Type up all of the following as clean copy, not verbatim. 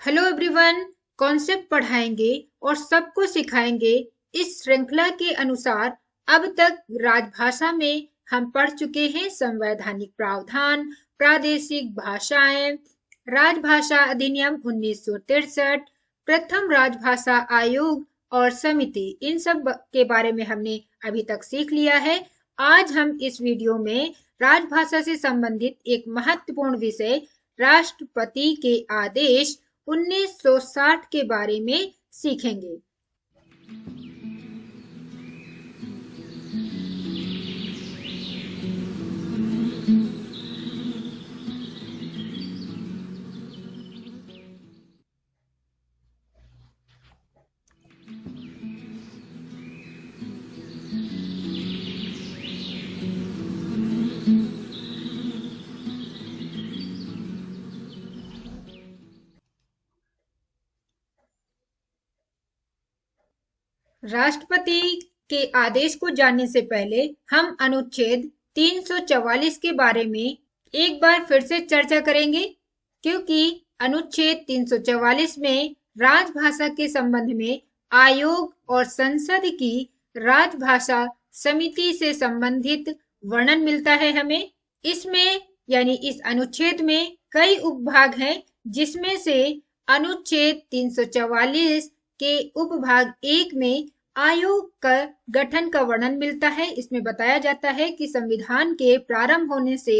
Hello everyone. Concept पढ़ाएंगे और सबको सिखाएंगे। इस श्रृंखला के अनुसार अब तक राजभाषा में हम पढ़ चुके हैं संवैधानिक प्रावधान, प्रादेशिक भाषाएं, राजभाषा अधिनियम 1963, प्रथम राजभाषा आयोग और समिति। इन सब के बारे में हमने अभी तक सीख लिया है। आज हम इस वीडियो में राजभाषा से संबंधित एक महत्वपूर्ण विषय राष्ट्रपति के आदेश 1960 के बारे में सीखेंगे। राष्ट्रपति के आदेश को जानने से पहले हम अनुच्छेद 344 के बारे में एक बार फिर से चर्चा करेंगे, क्योंकि अनुच्छेद 344 में राजभाषा के संबंध में आयोग और संसद की राजभाषा समिति से संबंधित वर्णन मिलता है हमें। इसमें यानी इस अनुच्छेद में कई उपभाग हैं, जिसमें से अनुच्छेद 344 के उपभाग 1 में आयोग का गठन का वर्णन मिलता है। इसमें बताया जाता है कि संविधान के प्रारंभ होने से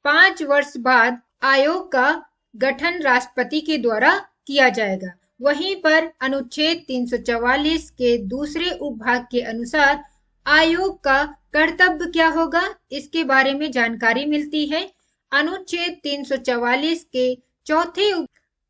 5 वर्ष बाद आयोग का गठन राष्ट्रपति के द्वारा किया जाएगा। वहीं पर अनुच्छेद 344 के दूसरे उपभाग के अनुसार आयोग का कर्तव्य क्या होगा, इसके बारे में जानकारी मिलती है। अनुच्छेद 344 के चौथे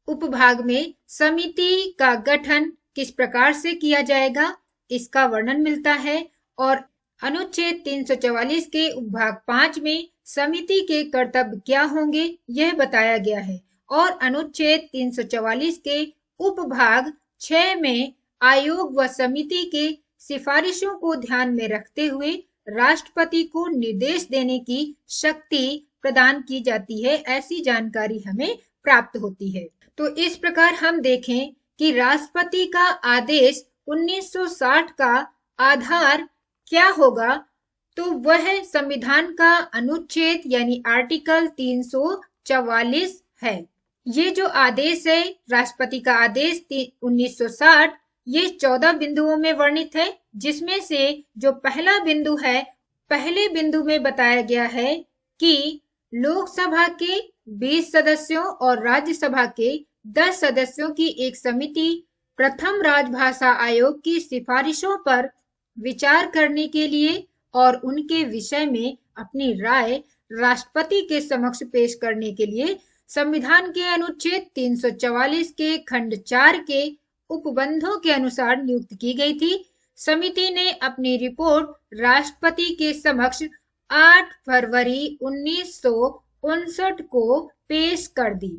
उपभाग में समिति का गठन किस प्रकार से किया जाएगा, इसका वर्णन मिलता है। और अनुच्छेद 344 के उपभाग 5 में समिति के कर्तव्य क्या होंगे, यह बताया गया है। और अनुच्छेद 344 के उपभाग 6 में आयोग व समिति के सिफारिशों को ध्यान में रखते हुए राष्ट्रपति को निर्देश देने की शक्ति प्रदान की जाती है, ऐसी जानकारी हमें प्राप्त होती है। तो इस प्रकार हम देखें कि राष्ट्रपति का आदेश 1960 का आधार क्या होगा, तो वह संविधान का अनुच्छेद यानी आर्टिकल 344 है। ये जो आदेश है, राष्ट्रपति का आदेश 1960, ये 14 बिंदुओं में वर्णित है, जिसमें से जो पहला बिंदु है, पहले बिंदु में बताया गया है कि लोकसभा के 20 सदस्यों और राज्यसभा के 10 सदस्यों की एक समिति प्रथम राजभाषा आयोग की सिफारिशों पर विचार करने के लिए और उनके विषय में अपनी राय राष्ट्रपति के समक्ष पेश करने के लिए संविधान के अनुच्छेद 344 के खंड 4 के उपबंधों के अनुसार नियुक्त की गई थी। समिति ने अपनी रिपोर्ट राष्ट्रपति के समक्ष 8 फरवरी 1959 को पेश कर दी।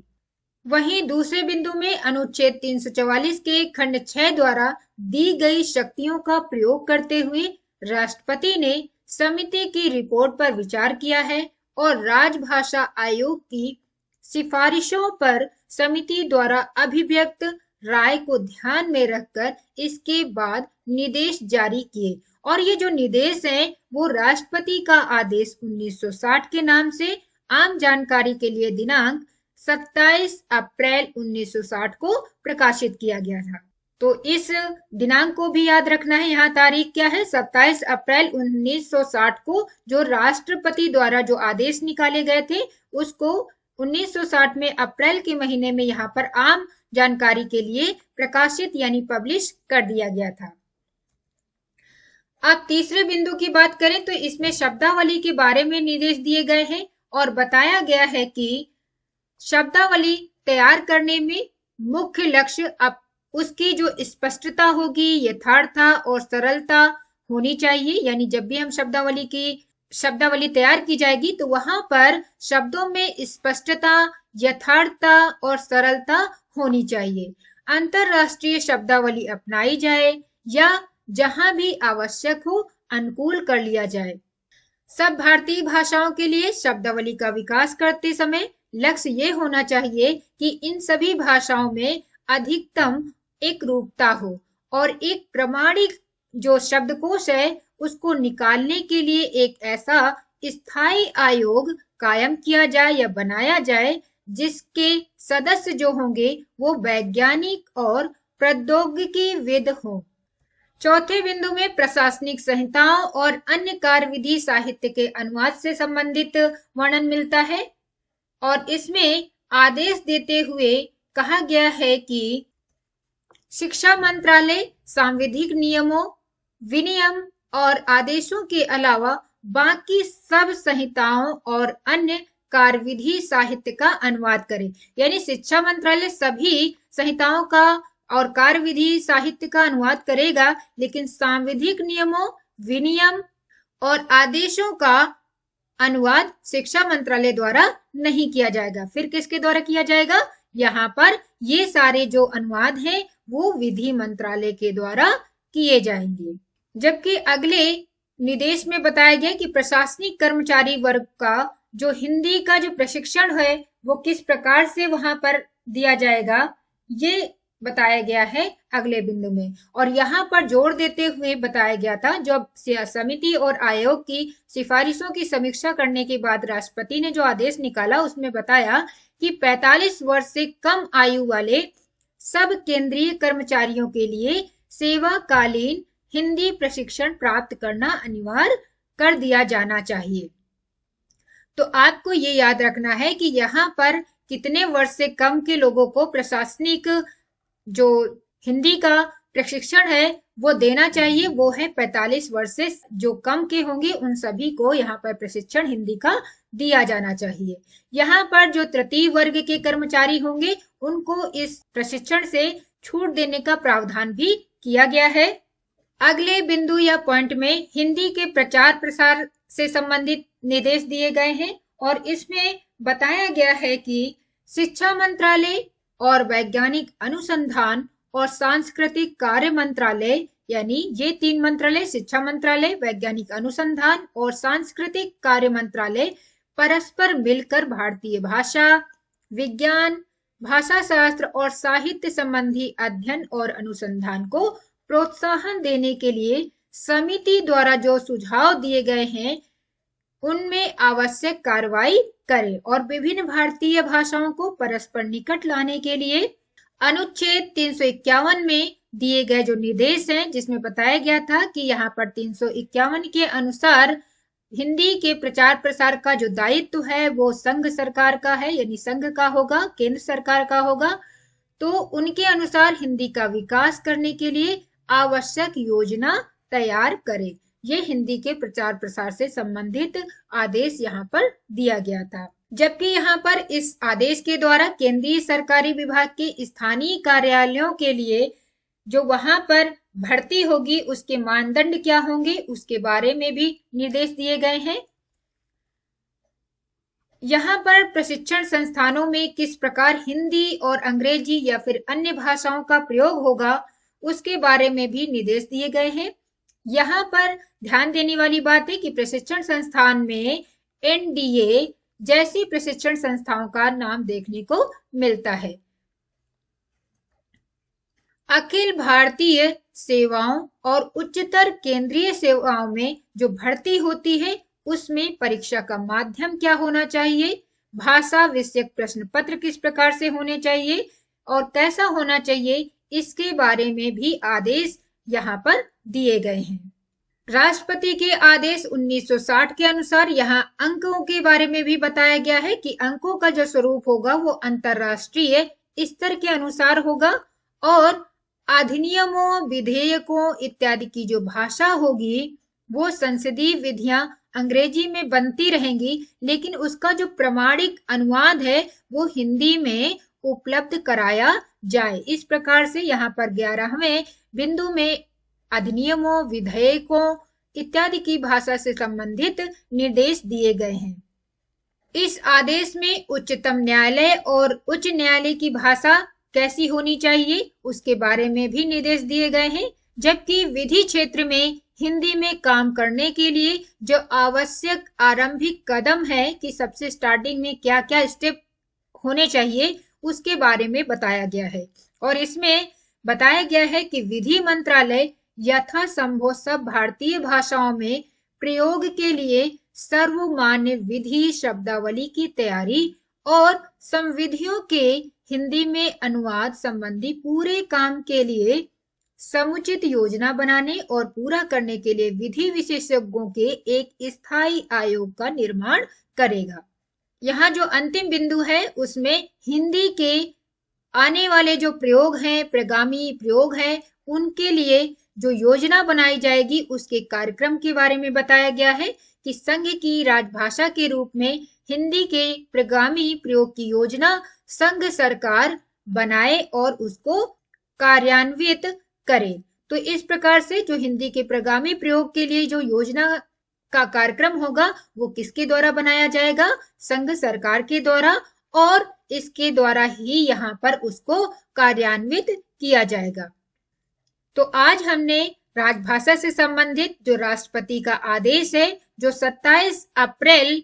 वहीं दूसरे बिंदु में अनुच्छेद 344 के खंड 6 द्वारा दी गई शक्तियों का प्रयोग करते हुए राष्ट्रपति ने समिति की रिपोर्ट पर विचार किया है और राजभाषा आयोग की सिफारिशों पर समिति द्वारा अभिव्यक्त राय को ध्यान में रखकर इसके बाद निर्देश जारी किए। और ये जो निर्देश हैं, वो राष्ट्रपति का आदेश 1960 के नाम से आम जानकारी के लिए दिनांक 27 अप्रैल 1960 को प्रकाशित किया गया था। तो इस दिनांक को भी याद रखना है। यहाँ तारीख क्या है, 27 अप्रैल 1960 को जो राष्ट्रपति द्वारा जो आदेश निकाले गए थे, उसको 1960 में अप्रैल के महीने में यहाँ पर आम जानकारी के लिए प्रकाशित यानी पब्लिश कर दिया गया था। अब तीसरे बिंदु की बात करें तो इसमें शब्दावली के बारे में निर्देश दिए गए हैं और बताया गया है कि शब्दावली तैयार करने में मुख्य लक्ष्य अब उसकी जो स्पष्टता होगी, यथार्थता और सरलता होनी चाहिए। यानी जब भी हम शब्दावली तैयार की जाएगी तो वहां पर शब्दों में स्पष्टता, यथार्थता और सरलता होनी चाहिए। अंतरराष्ट्रीय शब्दावली अपनाई जाए या जहां भी आवश्यक हो अनुकूल कर लिया जाए। सब भारतीय भाषाओं के लिए शब्दावली का विकास करते समय लक्ष्य ये होना चाहिए कि इन सभी भाषाओं में अधिकतम एक रूपता हो और एक प्रमाणिक जो शब्दकोश है उसको निकालने के लिए एक ऐसा स्थायी आयोग कायम किया जाए या बनाया जाए जिसके सदस्य जो होंगे वो वैज्ञानिक और प्रौद्योगिकीविद हों। चौथे बिंदु में प्रशासनिक संहिताओं और अन्य कार्यविधि साहित्य के अनुवाद से संबंधित वर्णन मिलता है और इसमें आदेश देते हुए कहा गया है कि शिक्षा मंत्रालय सांविधिक नियमों, विनियम और आदेशों के अलावा बाकी सब संहिताओं और अन्य कार्यविधि साहित्य का अनुवाद करे। यानी शिक्षा मंत्रालय सभी संहिताओं का और कार्यविधि साहित्य का अनुवाद करेगा, लेकिन सांविधिक नियमों, विनियम और आदेशों का अनुवाद शिक्षा मंत्रालय द्वारा नहीं किया जाएगा। फिर किसके द्वारा किया जाएगा? यहाँ पर ये सारे जो अनुवाद हैं वो विधि मंत्रालय के द्वारा किए जाएंगे। जबकि अगले निर्देश में बताया गया कि प्रशासनिक कर्मचारी वर्ग का जो हिंदी का जो प्रशिक्षण है वो किस प्रकार से वहां पर दिया जाएगा, ये बताया गया है अगले बिंदु में। और यहाँ पर जोर देते हुए बताया गया था, जब समिति और आयोग की सिफारिशों की समीक्षा करने के बाद राष्ट्रपति ने जो आदेश निकाला उसमें बताया कि 45 वर्ष से कम आयु वाले सब केंद्रीय कर्मचारियों के लिए सेवाकालीन हिंदी प्रशिक्षण प्राप्त करना अनिवार्य कर दिया जाना चाहिए। तो आपको ये याद रखना है कि यहाँ पर कितने वर्ष से कम के लोगों को प्रशासनिक जो हिंदी का प्रशिक्षण है वो देना चाहिए, वो है 45 वर्ष से जो कम के होंगे उन सभी को यहाँ पर प्रशिक्षण हिंदी का दिया जाना चाहिए। यहाँ पर जो तृतीय वर्ग के कर्मचारी होंगे उनको इस प्रशिक्षण से छूट देने का प्रावधान भी किया गया है। अगले बिंदु या पॉइंट में हिंदी के प्रचार प्रसार से संबंधित निर्देश दिए गए हैं और इसमें बताया गया है कि शिक्षा मंत्रालय और वैज्ञानिक अनुसंधान और सांस्कृतिक कार्य मंत्रालय, यानी ये तीन मंत्रालय शिक्षा मंत्रालय, वैज्ञानिक अनुसंधान और सांस्कृतिक कार्य मंत्रालय परस्पर मिलकर भारतीय भाषा, विज्ञान, भाषा शास्त्र और साहित्य संबंधी अध्ययन और अनुसंधान को प्रोत्साहन देने के लिए समिति द्वारा जो सुझाव दिए गए हैं उनमें आवश्यक कार्रवाई करें और विभिन्न भारतीय भाषाओं को परस्पर निकट लाने के लिए अनुच्छेद 351 में दिए गए जो निर्देश हैं, जिसमें बताया गया था कि यहाँ पर 351 के अनुसार हिंदी के प्रचार प्रसार का जो दायित्व है वो संघ सरकार का है, यानी संघ का होगा, केंद्र सरकार का होगा। तो उनके अनुसार हिंदी का विकास करने के लिए आवश्यक योजना तैयार करे। ये हिंदी के प्रचार प्रसार से संबंधित आदेश यहाँ पर दिया गया था। जबकि यहाँ पर इस आदेश के द्वारा केंद्रीय सरकारी विभाग के स्थानीय कार्यालयों के लिए जो वहां पर भर्ती होगी उसके मानदंड क्या होंगे उसके बारे में भी निर्देश दिए गए हैं। यहाँ पर प्रशिक्षण संस्थानों में किस प्रकार हिंदी और अंग्रेजी या फिर अन्य भाषाओं का प्रयोग होगा उसके बारे में भी निर्देश दिए गए हैं। यहाँ पर ध्यान देने वाली बात है कि प्रशिक्षण संस्थान में एनडीए जैसी प्रशिक्षण संस्थाओं का नाम देखने को मिलता है। अखिल भारतीय सेवाओं और उच्चतर केंद्रीय सेवाओं में जो भर्ती होती है उसमें परीक्षा का माध्यम क्या होना चाहिए, भाषा विषयक प्रश्न पत्र किस प्रकार से होने चाहिए और कैसा होना चाहिए, इसके बारे में भी आदेश यहाँ पर दिए गए हैं। राष्ट्रपति के आदेश 1960 के अनुसार यहाँ अंकों के बारे में भी बताया गया है कि अंकों का जो स्वरूप होगा वो अंतरराष्ट्रीय स्तर के अनुसार होगा और अधिनियमों, विधेयकों इत्यादि की जो भाषा होगी वो संसदीय विधियां अंग्रेजी में बनती रहेंगी, लेकिन उसका जो प्रमाणिक अनुवाद है वो हिंदी में उपलब्ध कराया जाए। इस प्रकार से यहाँ पर 11वें बिंदु में अधिनियमों, विधेयकों इत्यादि की भाषा से संबंधित निर्देश दिए गए हैं। इस आदेश में उच्चतम न्यायालय और उच्च न्यायालय की भाषा कैसी होनी चाहिए उसके बारे में भी निर्देश दिए गए हैं। जबकि विधि क्षेत्र में हिंदी में काम करने के लिए जो आवश्यक आरंभिक कदम है कि सबसे स्टार्टिंग में क्या क्या स्टेप होने चाहिए उसके बारे में बताया गया है। और इसमें बताया गया है कि विधि मंत्रालय यथासंभव सब भारतीय भाषाओं में प्रयोग के लिए सर्वमान्य विधि शब्दावली की तैयारी और संविधियों के हिंदी में अनुवाद संबंधी पूरे काम के लिए समुचित योजना बनाने और पूरा करने के लिए विधि विशेषज्ञों के एक स्थायी आयोग का निर्माण करेगा। यहाँ जो अंतिम बिंदु है उसमें हिंदी के आने वाले जो प्रयोग हैं, प्रगामी प्रयोग हैं, उनके लिए जो योजना बनाई जाएगी उसके कार्यक्रम के बारे में बताया गया है कि संघ की राजभाषा के रूप में हिंदी के प्रगामी प्रयोग की योजना संघ सरकार बनाए और उसको कार्यान्वित करे। तो इस प्रकार से जो हिंदी के प्रगामी प्रयोग के लिए जो योजना का कार्यक्रम होगा वो किसके द्वारा बनाया जाएगा? संघ सरकार के द्वारा, और इसके द्वारा ही यहाँ पर उसको कार्यान्वित किया जाएगा। तो आज हमने राजभाषा से संबंधित जो राष्ट्रपति का आदेश है जो 27 अप्रैल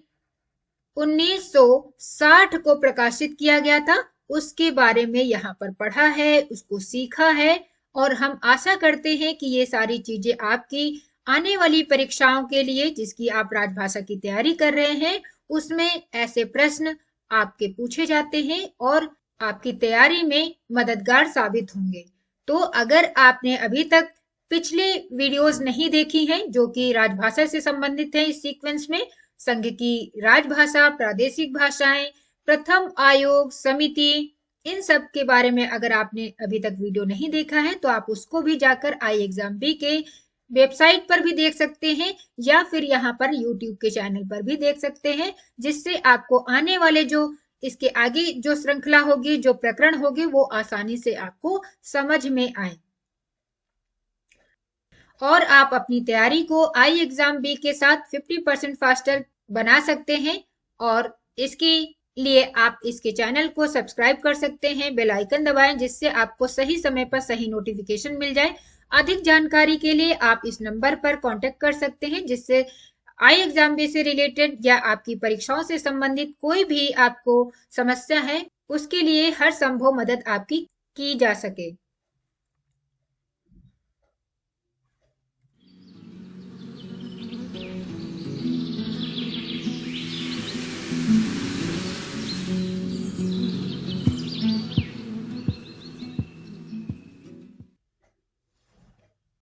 1960 को प्रकाशित किया गया था उसके बारे में यहाँ पर पढ़ा है, उसको सीखा है, और हम आशा करते हैं कि ये सारी चीजें आपकी आने वाली परीक्षाओं के लिए जिसकी आप राजभाषा की तैयारी कर रहे हैं उसमें ऐसे प्रश्न आपके पूछे जाते हैं और आपकी तैयारी में मददगार साबित होंगे। तो अगर आपने अभी तक पिछले वीडियोस नहीं देखी हैं जो कि राजभाषा से संबंधित है इस सीक्वेंस में, संघ की राजभाषा, प्रादेशिक भाषाएं, प्रथम आयोग, समिति, इन सब के बारे में अगर आपने अभी तक वीडियो नहीं देखा है तो आप उसको भी जाकर iExamB के वेबसाइट पर भी देख सकते हैं या फिर यहाँ पर यूट्यूब के चैनल पर भी देख सकते हैं, जिससे आपको आने वाले जो इसके आगे जो श्रृंखला होगी, जो प्रकरण होंगे, वो आसानी से आपको समझ में आए और आप अपनी तैयारी को iExamB के साथ 50% फास्टर बना सकते हैं। और इसके लिए आप इसके चैनल को सब्सक्राइब कर सकते हैं, बेल आइकन दबाएं जिससे आपको सही समय पर सही नोटिफिकेशन मिल जाए। अधिक जानकारी के लिए आप इस नंबर पर कांटेक्ट कर सकते हैं जिससे iExamB से रिलेटेड या आपकी परीक्षाओं से संबंधित कोई भी आपको समस्या है उसके लिए हर संभव मदद आपकी की जा सके।